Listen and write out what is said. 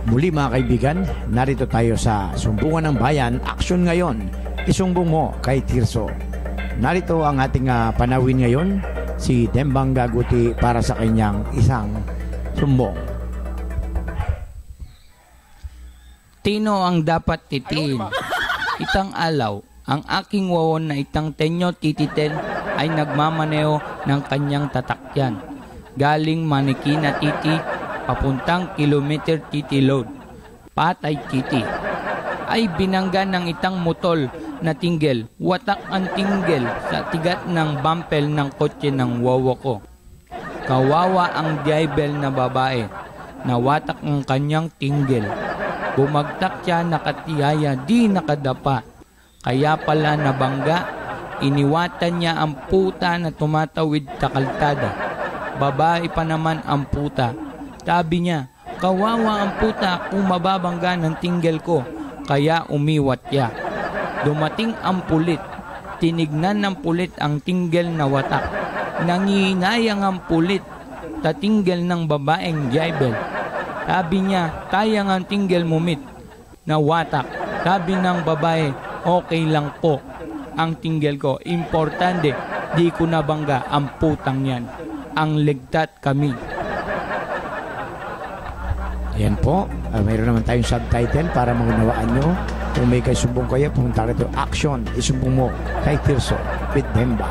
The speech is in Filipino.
Muli mga kaibigan, narito tayo sa Sumbungan ng Bayan, aksyon ngayon, isumbong mo kay Tirso. Narito ang ating panawin ngayon, si Dembang Gaguti para sa kanyang isang sumbong. Tino ang dapat titiin? Itang alaw, ang aking wawon na itang tenyo tititen ay nagmamaneo ng kanyang tatakyan. Galing Marikina Titi, papuntang kilometer Titi Load, Patay Titi. Ay binangga ng itang motol na tinggel, watak ang tinggel sa tigat ng bumpel ng kotse ng wawo ko. Kawawa ang driver na babae, nawatak ang kanyang tinggel. Bumagtak siya nakatiyaya, di nakadapa. Kaya pala nabangga, iniwatan niya ang puta na tumatawid sa kalsada. Babae pa naman ang puta. Sabi niya, kawawa ang puta kung mababangga ng tinggel ko. Kaya umiwat siya. Dumating ang pulit. Tinignan ng pulit ang tinggel na watak. Nangihinayang ang pulit sa tinggel ng babaeng driver. Sabi niya, kaya ang tinggel mumit na watak. Sabi ng babae, okay lang po ang tinggel ko. Importante, di ko nabangga ang putang yan. Ang ligtat kami. Ayan po, mayroon naman tayong subtitle para maunawaan nyo. Kung may kaisumbong kayo, pumunta rito, action, isumbong mo kay Tirso with Demba.